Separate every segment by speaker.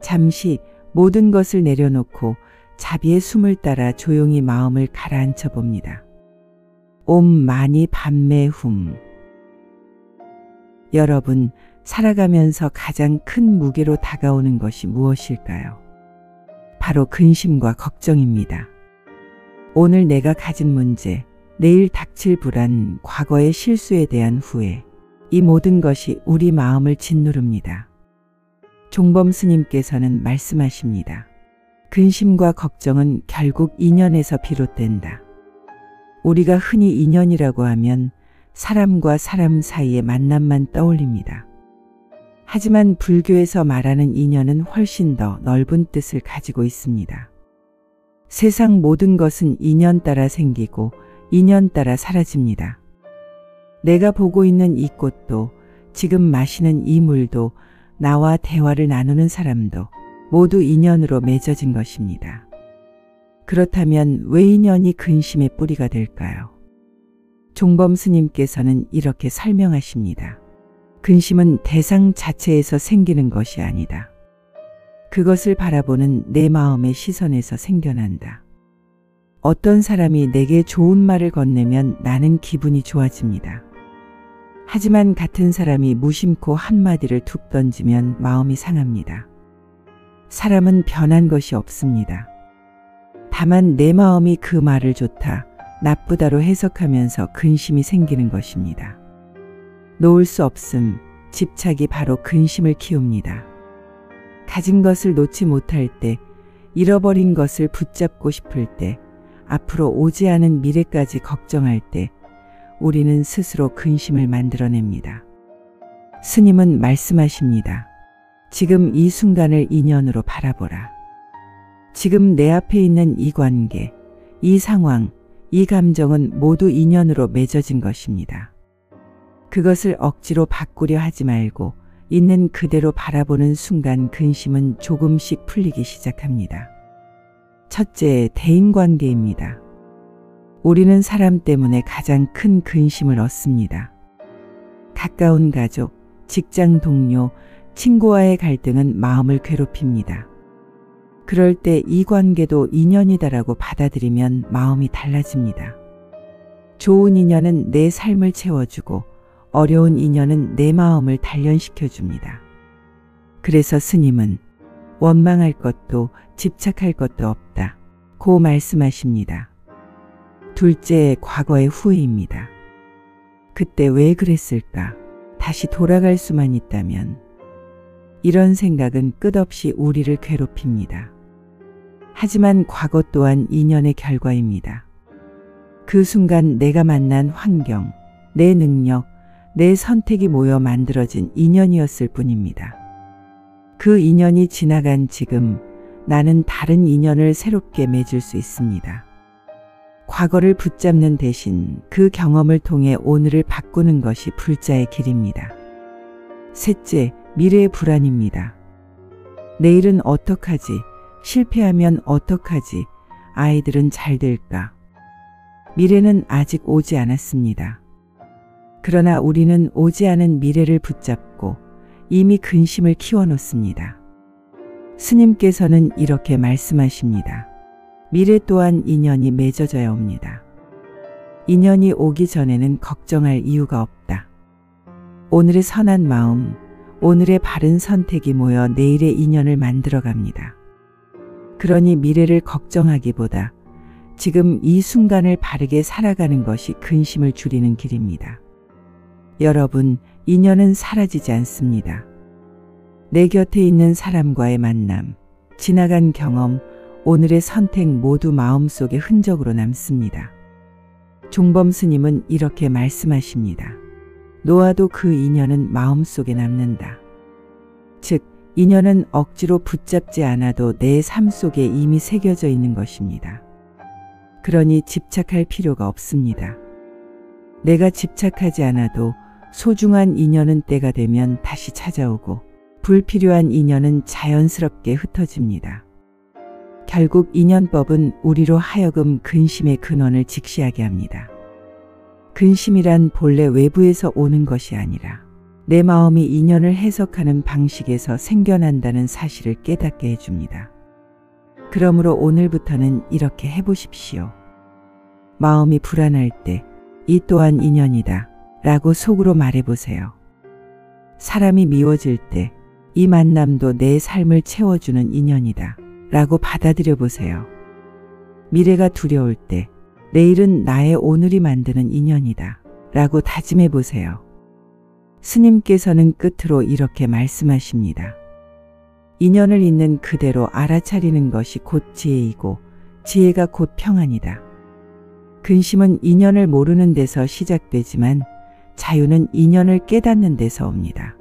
Speaker 1: 잠시 모든 것을 내려놓고 자비의 숨을 따라 조용히 마음을 가라앉혀 봅니다. 옴 마니 밤매 훔. 여러분, 살아가면서 가장 큰 무게로 다가오는 것이 무엇일까요? 바로 근심과 걱정입니다. 오늘 내가 가진 문제, 내일 닥칠 불안, 과거의 실수에 대한 후회, 이 모든 것이 우리 마음을 짓누릅니다. 종범 스님께서는 말씀하십니다. 근심과 걱정은 결국 인연에서 비롯된다. 우리가 흔히 인연이라고 하면 사람과 사람 사이의 만남만 떠올립니다. 하지만 불교에서 말하는 인연은 훨씬 더 넓은 뜻을 가지고 있습니다. 세상 모든 것은 인연 따라 생기고 인연 따라 사라집니다. 내가 보고 있는 이 꽃도, 지금 마시는 이 물도, 나와 대화를 나누는 사람도 모두 인연으로 맺어진 것입니다. 그렇다면 왜 인연이 근심의 뿌리가 될까요? 종범 스님께서는 이렇게 설명하십니다. 근심은 대상 자체에서 생기는 것이 아니다. 그것을 바라보는 내 마음의 시선에서 생겨난다. 어떤 사람이 내게 좋은 말을 건네면 나는 기분이 좋아집니다. 하지만 같은 사람이 무심코 한마디를 툭 던지면 마음이 상합니다. 사람은 변한 것이 없습니다. 다만 내 마음이 그 말을 좋다, 나쁘다로 해석하면서 근심이 생기는 것입니다. 놓을 수 없음, 집착이 바로 근심을 키웁니다. 가진 것을 놓지 못할 때, 잃어버린 것을 붙잡고 싶을 때, 앞으로 오지 않은 미래까지 걱정할 때, 우리는 스스로 근심을 만들어냅니다. 스님은 말씀하십니다. 지금 이 순간을 인연으로 바라보라. 지금 내 앞에 있는 이 관계, 이 상황, 이 감정은 모두 인연으로 맺어진 것입니다. 그것을 억지로 바꾸려 하지 말고 있는 그대로 바라보는 순간 근심은 조금씩 풀리기 시작합니다. 첫째, 대인관계입니다. 우리는 사람 때문에 가장 큰 근심을 얻습니다. 가까운 가족, 직장 동료, 친구와의 갈등은 마음을 괴롭힙니다. 그럴 때 이 관계도 인연이다라고 받아들이면 마음이 달라집니다. 좋은 인연은 내 삶을 채워주고 어려운 인연은 내 마음을 단련시켜줍니다. 그래서 스님은 원망할 것도 집착할 것도 없다 고 말씀하십니다. 둘째, 과거의 후회입니다. 그때 왜 그랬을까? 다시 돌아갈 수만 있다면. 이런 생각은 끝없이 우리를 괴롭힙니다. 하지만 과거 또한 인연의 결과입니다. 그 순간 내가 만난 환경, 내 능력, 내 선택이 모여 만들어진 인연이었을 뿐입니다. 그 인연이 지나간 지금 나는 다른 인연을 새롭게 맺을 수 있습니다. 과거를 붙잡는 대신 그 경험을 통해 오늘을 바꾸는 것이 불자의 길입니다. 셋째, 미래의 불안입니다. 내일은 어떡하지? 실패하면 어떡하지? 아이들은 잘 될까? 미래는 아직 오지 않았습니다. 그러나 우리는 오지 않은 미래를 붙잡고 이미 근심을 키워놓습니다. 스님께서는 이렇게 말씀하십니다. 미래 또한 인연이 맺어져야 옵니다. 인연이 오기 전에는 걱정할 이유가 없다. 오늘의 선한 마음, 오늘의 바른 선택이 모여 내일의 인연을 만들어갑니다. 그러니 미래를 걱정하기보다 지금 이 순간을 바르게 살아가는 것이 근심을 줄이는 길입니다. 여러분, 인연은 사라지지 않습니다. 내 곁에 있는 사람과의 만남, 지나간 경험, 오늘의 선택 모두 마음속에 흔적으로 남습니다. 종범 스님은 이렇게 말씀하십니다. 놓아도 그 인연은 마음속에 남는다. 즉, 인연은 억지로 붙잡지 않아도 내 삶 속에 이미 새겨져 있는 것입니다. 그러니 집착할 필요가 없습니다. 내가 집착하지 않아도 소중한 인연은 때가 되면 다시 찾아오고 불필요한 인연은 자연스럽게 흩어집니다. 결국 인연법은 우리로 하여금 근심의 근원을 직시하게 합니다. 근심이란 본래 외부에서 오는 것이 아니라 내 마음이 인연을 해석하는 방식에서 생겨난다는 사실을 깨닫게 해줍니다. 그러므로 오늘부터는 이렇게 해보십시오. 마음이 불안할 때 이 또한 인연이다 라고 속으로 말해보세요. 사람이 미워질 때 이 만남도 내 삶을 채워주는 인연이다 라고 받아들여 보세요. 미래가 두려울 때 내일은 나의 오늘이 만드는 인연이다 라고 다짐해 보세요. 스님께서는 끝으로 이렇게 말씀하십니다. 인연을 있는 그대로 알아차리는 것이 곧 지혜이고 지혜가 곧 평안이다. 근심은 인연을 모르는 데서 시작되지만 자유는 인연을 깨닫는 데서 옵니다.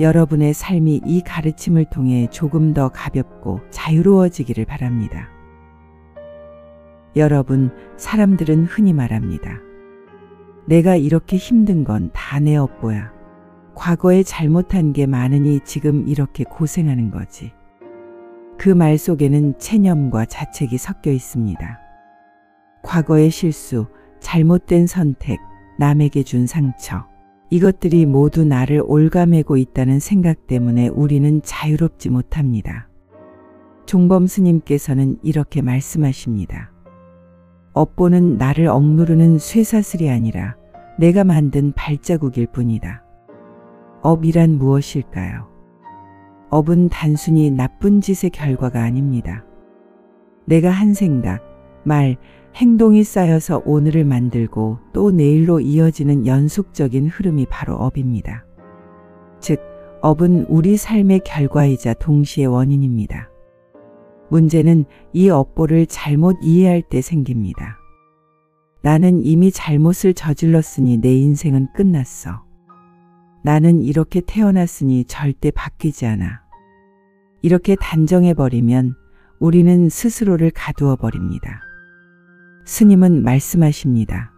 Speaker 1: 여러분의 삶이 이 가르침을 통해 조금 더 가볍고 자유로워지기를 바랍니다. 여러분, 사람들은 흔히 말합니다. 내가 이렇게 힘든 건 다 내 업보야. 과거에 잘못한 게 많으니 지금 이렇게 고생하는 거지. 그 말 속에는 체념과 자책이 섞여 있습니다. 과거의 실수, 잘못된 선택, 남에게 준 상처, 이것들이 모두 나를 올가매고 있다는 생각 때문에 우리는 자유롭지 못합니다. 종범 스님께서는 이렇게 말씀하십니다. 업보는 나를 억누르는 쇠사슬이 아니라 내가 만든 발자국일 뿐이다. 업이란 무엇일까요? 업은 단순히 나쁜 짓의 결과가 아닙니다. 내가 한 생각, 말, 행동이 쌓여서 오늘을 만들고 또 내일로 이어지는 연속적인 흐름이 바로 업입니다. 즉, 업은 우리 삶의 결과이자 동시에 원인입니다. 문제는 이 업보를 잘못 이해할 때 생깁니다. 나는 이미 잘못을 저질렀으니 내 인생은 끝났어. 나는 이렇게 태어났으니 절대 바뀌지 않아. 이렇게 단정해버리면 우리는 스스로를 가두어 버립니다. 스님은 말씀하십니다.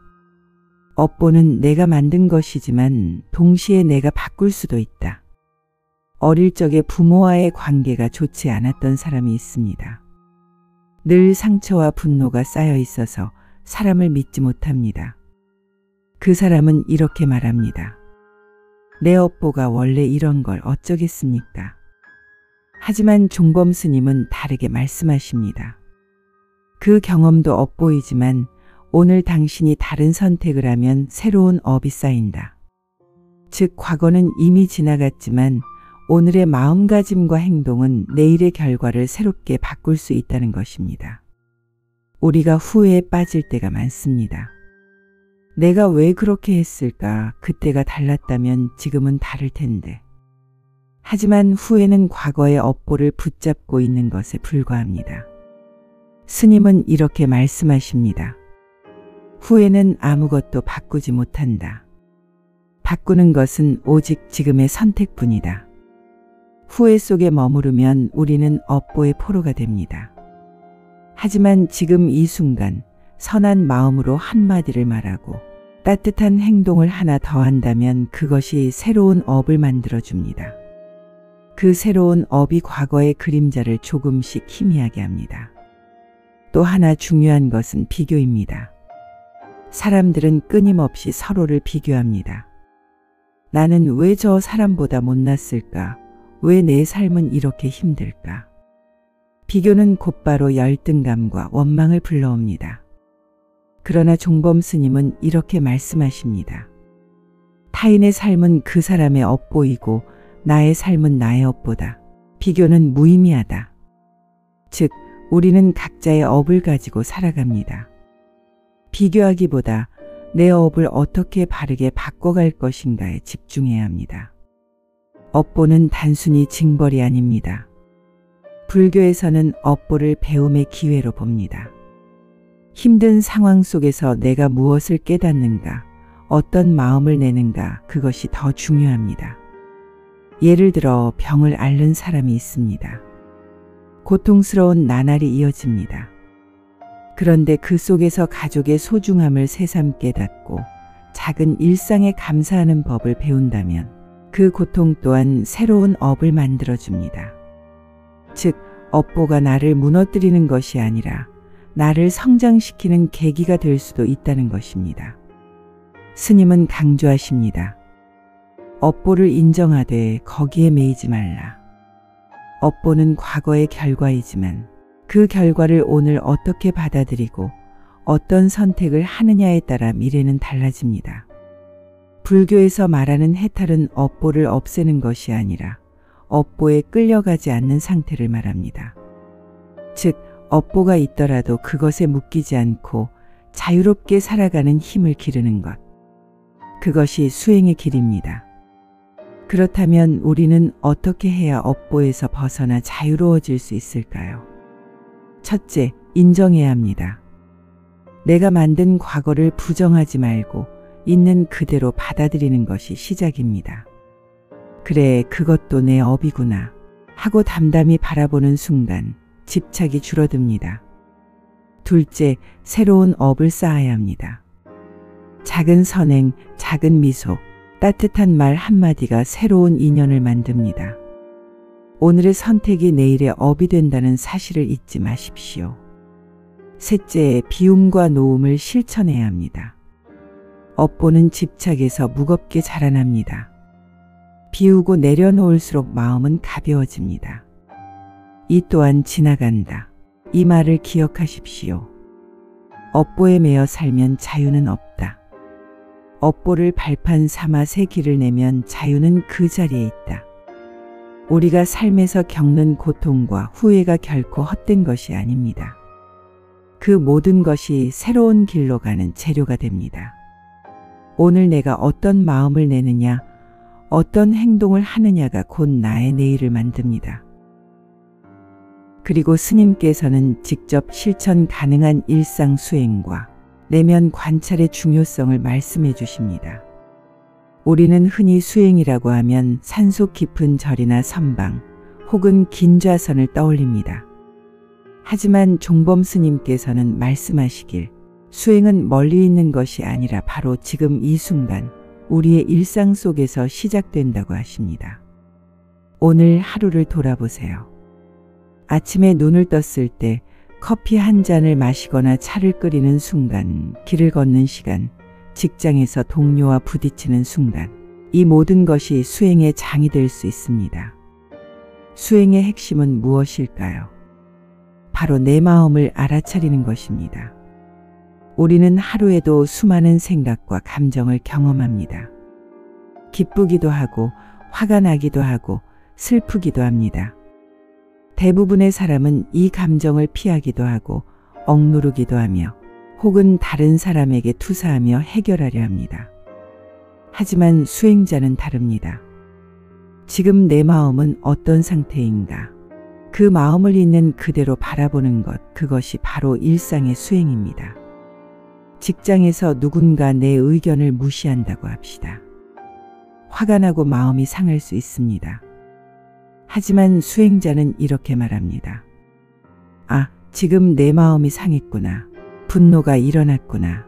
Speaker 1: 업보는 내가 만든 것이지만 동시에 내가 바꿀 수도 있다. 어릴 적에 부모와의 관계가 좋지 않았던 사람이 있습니다. 늘 상처와 분노가 쌓여 있어서 사람을 믿지 못합니다. 그 사람은 이렇게 말합니다. 내 업보가 원래 이런 걸 어쩌겠습니까? 하지만 종범 스님은 다르게 말씀하십니다. 그 경험도 업보이지만 오늘 당신이 다른 선택을 하면 새로운 업이 쌓인다. 즉, 과거는 이미 지나갔지만 오늘의 마음가짐과 행동은 내일의 결과를 새롭게 바꿀 수 있다는 것입니다. 우리가 후회에 빠질 때가 많습니다. 내가 왜 그렇게 했을까? 그때가 달랐다면 지금은 다를 텐데. 하지만 후회는 과거의 업보를 붙잡고 있는 것에 불과합니다. 스님은 이렇게 말씀하십니다. 후회는 아무것도 바꾸지 못한다. 바꾸는 것은 오직 지금의 선택뿐이다. 후회 속에 머무르면 우리는 업보의 포로가 됩니다. 하지만 지금 이 순간 선한 마음으로 한마디를 말하고 따뜻한 행동을 하나 더 한다면 그것이 새로운 업을 만들어줍니다. 그 새로운 업이 과거의 그림자를 조금씩 희미하게 합니다. 또 하나 중요한 것은 비교입니다. 사람들은 끊임없이 서로를 비교합니다. 나는 왜 저 사람보다 못났을까? 왜 내 삶은 이렇게 힘들까? 비교는 곧바로 열등감과 원망을 불러옵니다. 그러나 종범 스님은 이렇게 말씀하십니다. 타인의 삶은 그 사람의 업보이고 나의 삶은 나의 업보다. 비교는 무의미하다. 즉, 우리는 각자의 업을 가지고 살아갑니다. 비교하기보다 내 업을 어떻게 바르게 바꿔갈 것인가에 집중해야 합니다. 업보는 단순히 징벌이 아닙니다. 불교에서는 업보를 배움의 기회로 봅니다. 힘든 상황 속에서 내가 무엇을 깨닫는가, 어떤 마음을 내는가, 그것이 더 중요합니다. 예를 들어 병을 앓는 사람이 있습니다. 고통스러운 나날이 이어집니다. 그런데 그 속에서 가족의 소중함을 새삼 깨닫고 작은 일상에 감사하는 법을 배운다면 그 고통 또한 새로운 업을 만들어줍니다. 즉, 업보가 나를 무너뜨리는 것이 아니라 나를 성장시키는 계기가 될 수도 있다는 것입니다. 스님은 강조하십니다. 업보를 인정하되 거기에 매이지 말라. 업보는 과거의 결과이지만 그 결과를 오늘 어떻게 받아들이고 어떤 선택을 하느냐에 따라 미래는 달라집니다. 불교에서 말하는 해탈은 업보를 없애는 것이 아니라 업보에 끌려가지 않는 상태를 말합니다. 즉, 업보가 있더라도 그것에 묶이지 않고 자유롭게 살아가는 힘을 기르는 것. 그것이 수행의 길입니다. 그렇다면 우리는 어떻게 해야 업보에서 벗어나 자유로워질 수 있을까요? 첫째, 인정해야 합니다. 내가 만든 과거를 부정하지 말고 있는 그대로 받아들이는 것이 시작입니다. 그래, 그것도 내 업이구나 하고 담담히 바라보는 순간 집착이 줄어듭니다. 둘째, 새로운 업을 쌓아야 합니다. 작은 선행, 작은 미소, 따뜻한 말 한마디가 새로운 인연을 만듭니다. 오늘의 선택이 내일의 업이 된다는 사실을 잊지 마십시오. 셋째, 비움과 노움을 실천해야 합니다. 업보는 집착에서 무겁게 자라납니다. 비우고 내려놓을수록 마음은 가벼워집니다. 이 또한 지나간다. 이 말을 기억하십시오. 업보에 매여 살면 자유는 없다. 업보를 발판 삼아 새 길을 내면 자유는 그 자리에 있다. 우리가 삶에서 겪는 고통과 후회가 결코 헛된 것이 아닙니다. 그 모든 것이 새로운 길로 가는 재료가 됩니다. 오늘 내가 어떤 마음을 내느냐, 어떤 행동을 하느냐가 곧 나의 내일을 만듭니다. 그리고 스님께서는 직접 실천 가능한 일상 수행과 내면 관찰의 중요성을 말씀해 주십니다. 우리는 흔히 수행이라고 하면 산속 깊은 절이나 선방 혹은 긴 좌선을 떠올립니다. 하지만 종범 스님께서는 말씀하시길 수행은 멀리 있는 것이 아니라 바로 지금 이 순간 우리의 일상 속에서 시작된다고 하십니다. 오늘 하루를 돌아보세요. 아침에 눈을 떴을 때 커피 한 잔을 마시거나 차를 끓이는 순간, 길을 걷는 시간, 직장에서 동료와 부딪히는 순간, 이 모든 것이 수행의 장이 될 수 있습니다. 수행의 핵심은 무엇일까요? 바로 내 마음을 알아차리는 것입니다. 우리는 하루에도 수많은 생각과 감정을 경험합니다. 기쁘기도 하고, 화가 나기도 하고, 슬프기도 합니다. 대부분의 사람은 이 감정을 피하기도 하고 억누르기도 하며 혹은 다른 사람에게 투사하며 해결하려 합니다. 하지만 수행자는 다릅니다. 지금 내 마음은 어떤 상태인가? 그 마음을 있는 그대로 바라보는 것, 그것이 바로 일상의 수행입니다. 직장에서 누군가 내 의견을 무시한다고 합시다. 화가 나고 마음이 상할 수 있습니다. 하지만 수행자는 이렇게 말합니다. 아, 지금 내 마음이 상했구나. 분노가 일어났구나.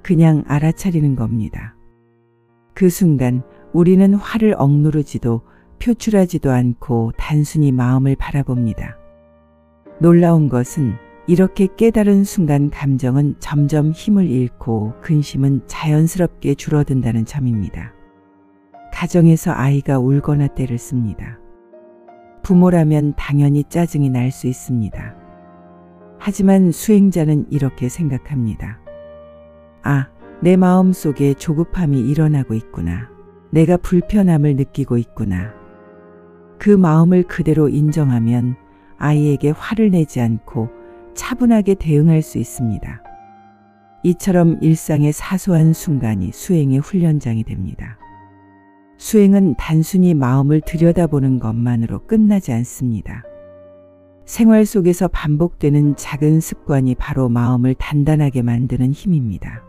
Speaker 1: 그냥 알아차리는 겁니다. 그 순간 우리는 화를 억누르지도 표출하지도 않고 단순히 마음을 바라봅니다. 놀라운 것은 이렇게 깨달은 순간 감정은 점점 힘을 잃고 근심은 자연스럽게 줄어든다는 점입니다. 가정에서 아이가 울거나 떼를 씁니다. 부모라면 당연히 짜증이 날 수 있습니다. 하지만 수행자는 이렇게 생각합니다. 아, 내 마음 속에 조급함이 일어나고 있구나. 내가 불편함을 느끼고 있구나. 그 마음을 그대로 인정하면 아이에게 화를 내지 않고 차분하게 대응할 수 있습니다. 이처럼 일상의 사소한 순간이 수행의 훈련장이 됩니다. 수행은 단순히 마음을 들여다보는 것만으로 끝나지 않습니다. 생활 속에서 반복되는 작은 습관이 바로 마음을 단단하게 만드는 힘입니다.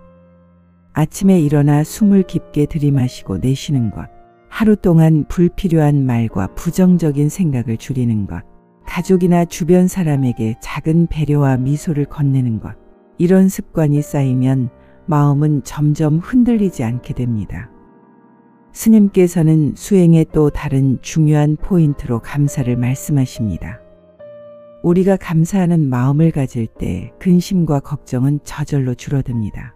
Speaker 1: 아침에 일어나 숨을 깊게 들이마시고 내쉬는 것, 하루 동안 불필요한 말과 부정적인 생각을 줄이는 것, 가족이나 주변 사람에게 작은 배려와 미소를 건네는 것, 이런 습관이 쌓이면 마음은 점점 흔들리지 않게 됩니다. 스님께서는 수행의 또 다른 중요한 포인트로 감사를 말씀하십니다. 우리가 감사하는 마음을 가질 때 근심과 걱정은 저절로 줄어듭니다.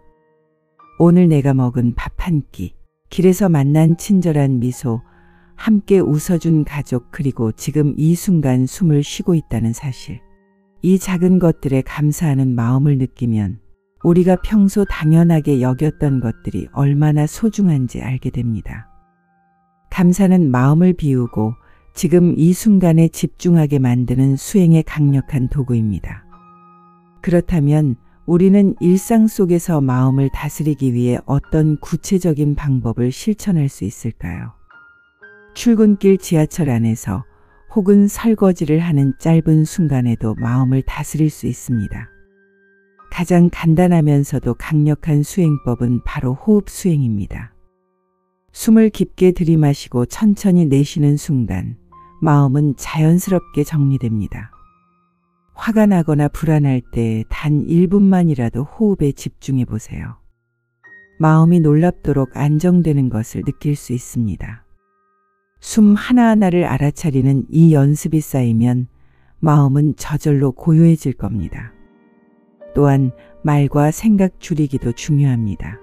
Speaker 1: 오늘 내가 먹은 밥 한 끼, 길에서 만난 친절한 미소, 함께 웃어준 가족, 그리고 지금 이 순간 숨을 쉬고 있다는 사실. 이 작은 것들에 감사하는 마음을 느끼면 우리가 평소 당연하게 여겼던 것들이 얼마나 소중한지 알게 됩니다. 감사는 마음을 비우고 지금 이 순간에 집중하게 만드는 수행의 강력한 도구입니다. 그렇다면 우리는 일상 속에서 마음을 다스리기 위해 어떤 구체적인 방법을 실천할 수 있을까요? 출근길 지하철 안에서 혹은 설거지를 하는 짧은 순간에도 마음을 다스릴 수 있습니다. 가장 간단하면서도 강력한 수행법은 바로 호흡 수행입니다. 숨을 깊게 들이마시고 천천히 내쉬는 순간 마음은 자연스럽게 정리됩니다. 화가 나거나 불안할 때 단 1분만이라도 호흡에 집중해 보세요. 마음이 놀랍도록 안정되는 것을 느낄 수 있습니다. 숨 하나하나를 알아차리는 이 연습이 쌓이면 마음은 저절로 고요해질 겁니다. 또한 말과 생각 줄이기도 중요합니다.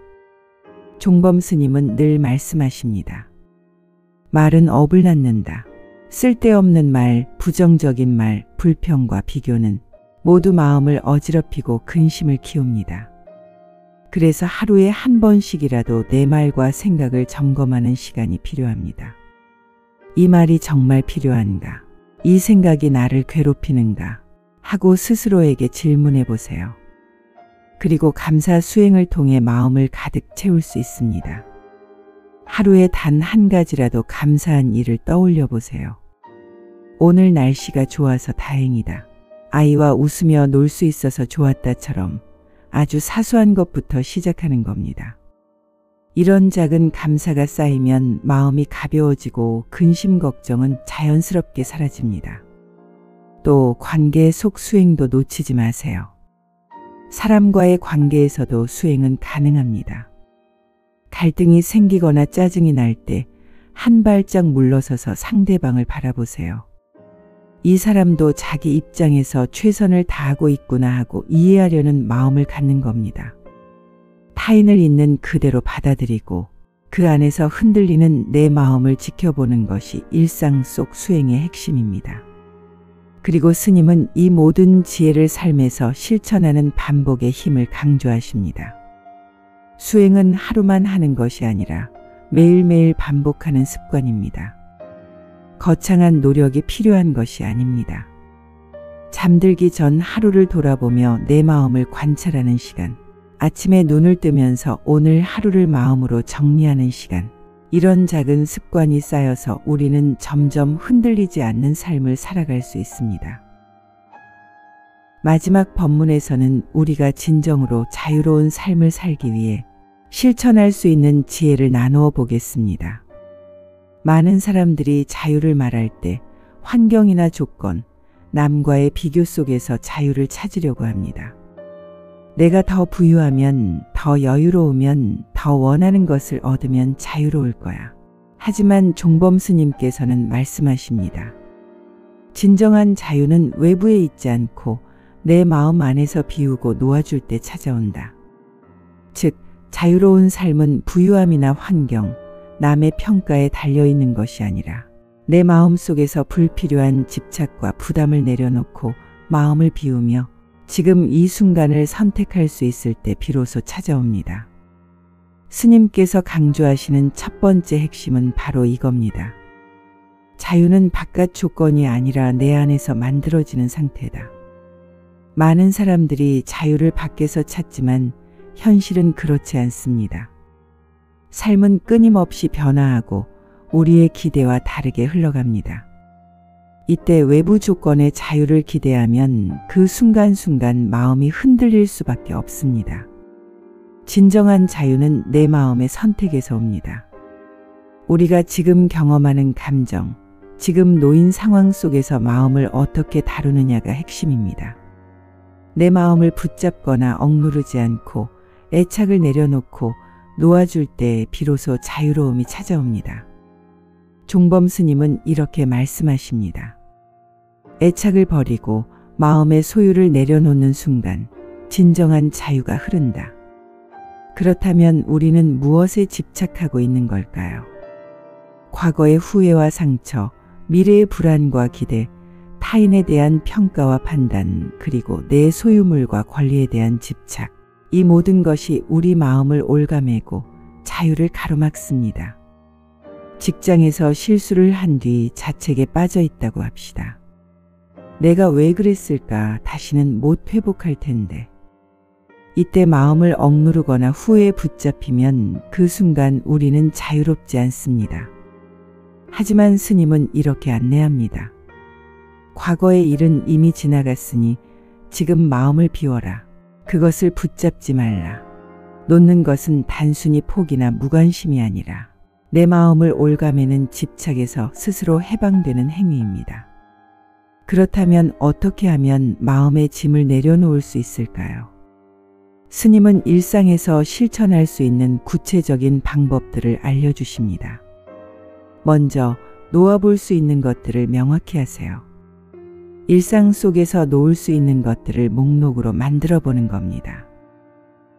Speaker 1: 종범 스님은 늘 말씀하십니다. 말은 업을 낳는다. 쓸데없는 말, 부정적인 말, 불평과 비교는 모두 마음을 어지럽히고 근심을 키웁니다. 그래서 하루에 한 번씩이라도 내 말과 생각을 점검하는 시간이 필요합니다. 이 말이 정말 필요한가? 이 생각이 나를 괴롭히는가? 하고 스스로에게 질문해 보세요. 그리고 감사 수행을 통해 마음을 가득 채울 수 있습니다. 하루에 단 한 가지라도 감사한 일을 떠올려 보세요. 오늘 날씨가 좋아서 다행이다. 아이와 웃으며 놀 수 있어서 좋았다처럼 아주 사소한 것부터 시작하는 겁니다. 이런 작은 감사가 쌓이면 마음이 가벼워지고 근심 걱정은 자연스럽게 사라집니다. 또 관계 속 수행도 놓치지 마세요. 사람과의 관계에서도 수행은 가능합니다. 갈등이 생기거나 짜증이 날 때 한 발짝 물러서서 상대방을 바라보세요. 이 사람도 자기 입장에서 최선을 다하고 있구나 하고 이해하려는 마음을 갖는 겁니다. 타인을 있는 그대로 받아들이고 그 안에서 흔들리는 내 마음을 지켜보는 것이 일상 속 수행의 핵심입니다. 그리고 스님은 이 모든 지혜를 삶에서 실천하는 반복의 힘을 강조하십니다. 수행은 하루만 하는 것이 아니라 매일매일 반복하는 습관입니다. 거창한 노력이 필요한 것이 아닙니다. 잠들기 전 하루를 돌아보며 내 마음을 관찰하는 시간, 아침에 눈을 뜨면서 오늘 하루를 마음으로 정리하는 시간, 이런 작은 습관이 쌓여서 우리는 점점 흔들리지 않는 삶을 살아갈 수 있습니다. 마지막 법문에서는 우리가 진정으로 자유로운 삶을 살기 위해 실천할 수 있는 지혜를 나누어 보겠습니다. 많은 사람들이 자유를 말할 때 환경이나 조건, 남과의 비교 속에서 자유를 찾으려고 합니다. 내가 더 부유하면, 더 여유로우면, 더 원하는 것을 얻으면 자유로울 거야. 하지만 종범 스님께서는 말씀하십니다. 진정한 자유는 외부에 있지 않고 내 마음 안에서 비우고 놓아줄 때 찾아온다. 즉, 자유로운 삶은 부유함이나 환경, 남의 평가에 달려있는 것이 아니라 내 마음 속에서 불필요한 집착과 부담을 내려놓고 마음을 비우며 지금 이 순간을 선택할 수 있을 때 비로소 찾아옵니다. 스님께서 강조하시는 첫 번째 핵심은 바로 이겁니다. 자유는 바깥 조건이 아니라 내 안에서 만들어지는 상태다. 많은 사람들이 자유를 밖에서 찾지만 현실은 그렇지 않습니다. 삶은 끊임없이 변화하고 우리의 기대와 다르게 흘러갑니다. 이때 외부 조건의 자유를 기대하면 그 순간순간 마음이 흔들릴 수밖에 없습니다. 진정한 자유는 내 마음의 선택에서 옵니다. 우리가 지금 경험하는 감정, 지금 놓인 상황 속에서 마음을 어떻게 다루느냐가 핵심입니다. 내 마음을 붙잡거나 억누르지 않고 애착을 내려놓고 놓아줄 때 비로소 자유로움이 찾아옵니다. 종범 스님은 이렇게 말씀하십니다. 애착을 버리고 마음의 소유를 내려놓는 순간 진정한 자유가 흐른다. 그렇다면 우리는 무엇에 집착하고 있는 걸까요? 과거의 후회와 상처, 미래의 불안과 기대, 타인에 대한 평가와 판단, 그리고 내 소유물과 권리에 대한 집착. 이 모든 것이 우리 마음을 올가매고 자유를 가로막습니다. 직장에서 실수를 한 뒤 자책에 빠져 있다고 합시다. 내가 왜 그랬을까? 다시는 못 회복할 텐데. 이때 마음을 억누르거나 후회에 붙잡히면 그 순간 우리는 자유롭지 않습니다. 하지만 스님은 이렇게 안내합니다. 과거의 일은 이미 지나갔으니 지금 마음을 비워라. 그것을 붙잡지 말라. 놓는 것은 단순히 포기나 무관심이 아니라 내 마음을 올가매는 집착에서 스스로 해방되는 행위입니다. 그렇다면 어떻게 하면 마음의 짐을 내려놓을 수 있을까요? 스님은 일상에서 실천할 수 있는 구체적인 방법들을 알려주십니다. 먼저 놓아볼 수 있는 것들을 명확히 하세요. 일상 속에서 놓을 수 있는 것들을 목록으로 만들어 보는 겁니다.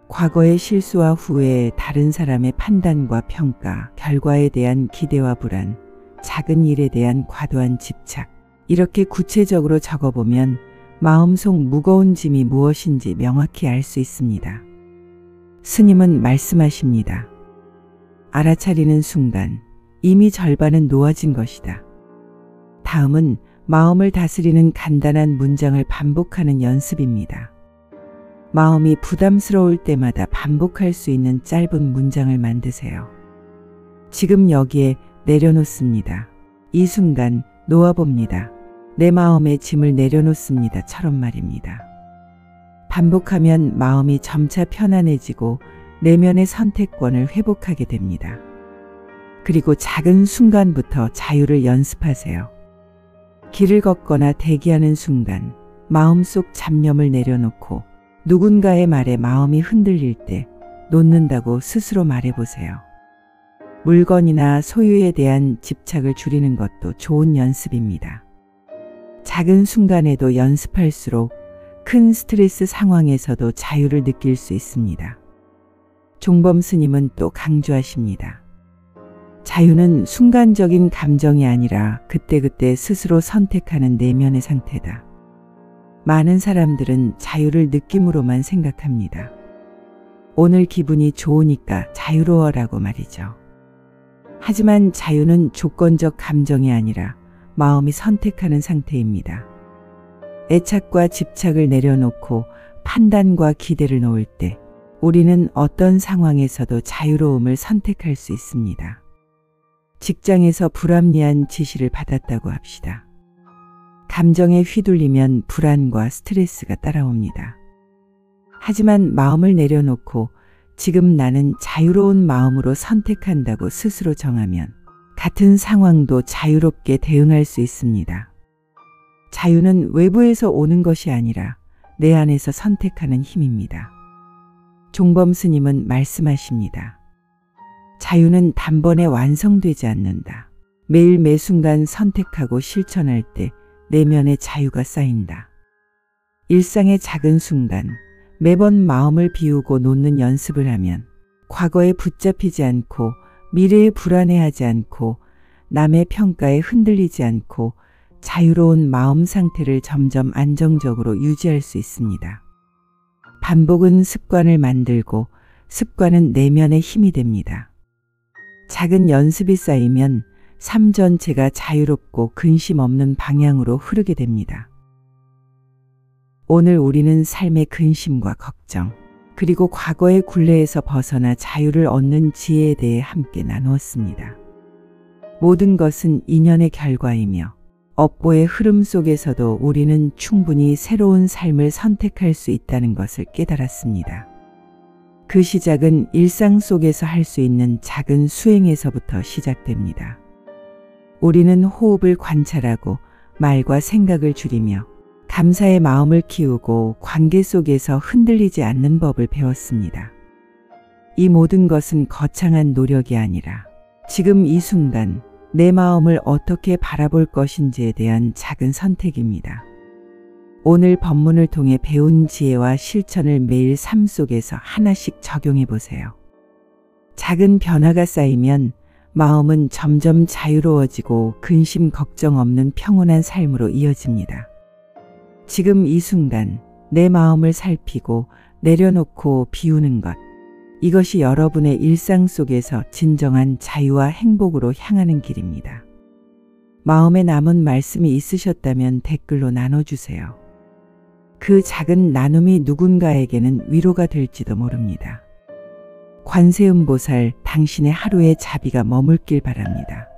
Speaker 1: 과거의 실수와 후회, 다른 사람의 판단과 평가, 결과에 대한 기대와 불안, 작은 일에 대한 과도한 집착. 이렇게 구체적으로 적어보면 마음속 무거운 짐이 무엇인지 명확히 알 수 있습니다. 스님은 말씀하십니다. 알아차리는 순간 이미 절반은 놓아진 것이다. 다음은 마음을 다스리는 간단한 문장을 반복하는 연습입니다. 마음이 부담스러울 때마다 반복할 수 있는 짧은 문장을 만드세요. 지금 여기에 내려놓습니다. 이 순간 놓아봅니다. 내 마음의 짐을 내려놓습니다.처럼 말입니다. 반복하면 마음이 점차 편안해지고 내면의 선택권을 회복하게 됩니다. 그리고 작은 순간부터 자유를 연습하세요. 길을 걷거나 대기하는 순간 마음속 잡념을 내려놓고 누군가의 말에 마음이 흔들릴 때 놓는다고 스스로 말해보세요. 물건이나 소유에 대한 집착을 줄이는 것도 좋은 연습입니다. 작은 순간에도 연습할수록 큰 스트레스 상황에서도 자유를 느낄 수 있습니다. 종범 스님은 또 강조하십니다. 자유는 순간적인 감정이 아니라 그때그때 스스로 선택하는 내면의 상태다. 많은 사람들은 자유를 느낌으로만 생각합니다. 오늘 기분이 좋으니까 자유로워라고 말이죠. 하지만 자유는 조건적 감정이 아니라 마음이 선택하는 상태입니다. 애착과 집착을 내려놓고 판단과 기대를 놓을 때 우리는 어떤 상황에서도 자유로움을 선택할 수 있습니다. 직장에서 불합리한 지시를 받았다고 합시다. 감정에 휘둘리면 불안과 스트레스가 따라옵니다. 하지만 마음을 내려놓고 지금 나는 자유로운 마음으로 선택한다고 스스로 정하면 같은 상황도 자유롭게 대응할 수 있습니다. 자유는 외부에서 오는 것이 아니라 내 안에서 선택하는 힘입니다. 종범 스님은 말씀하십니다. 자유는 단번에 완성되지 않는다. 매일 매순간 선택하고 실천할 때 내면의 자유가 쌓인다. 일상의 작은 순간, 매번 마음을 비우고 놓는 연습을 하면 과거에 붙잡히지 않고 미래에 불안해하지 않고 남의 평가에 흔들리지 않고 자유로운 마음 상태를 점점 안정적으로 유지할 수 있습니다. 반복은 습관을 만들고 습관은 내면의 힘이 됩니다. 작은 연습이 쌓이면 삶 전체가 자유롭고 근심 없는 방향으로 흐르게 됩니다. 오늘 우리는 삶의 근심과 걱정, 그리고 과거의 굴레에서 벗어나 자유를 얻는 지혜에 대해 함께 나누었습니다. 모든 것은 인연의 결과이며 업보의 흐름 속에서도 우리는 충분히 새로운 삶을 선택할 수 있다는 것을 깨달았습니다. 그 시작은 일상 속에서 할 수 있는 작은 수행에서부터 시작됩니다. 우리는 호흡을 관찰하고 말과 생각을 줄이며 감사의 마음을 키우고 관계 속에서 흔들리지 않는 법을 배웠습니다. 이 모든 것은 거창한 노력이 아니라 지금 이 순간 내 마음을 어떻게 바라볼 것인지에 대한 작은 선택입니다. 오늘 법문을 통해 배운 지혜와 실천을 매일 삶 속에서 하나씩 적용해 보세요. 작은 변화가 쌓이면 마음은 점점 자유로워지고 근심 걱정 없는 평온한 삶으로 이어집니다. 지금 이 순간 내 마음을 살피고 내려놓고 비우는 것, 이것이 여러분의 일상 속에서 진정한 자유와 행복으로 향하는 길입니다. 마음에 남은 말씀이 있으셨다면 댓글로 나눠주세요. 그 작은 나눔이 누군가에게는 위로가 될지도 모릅니다. 관세음보살, 당신의 하루의 자비가 머물길 바랍니다.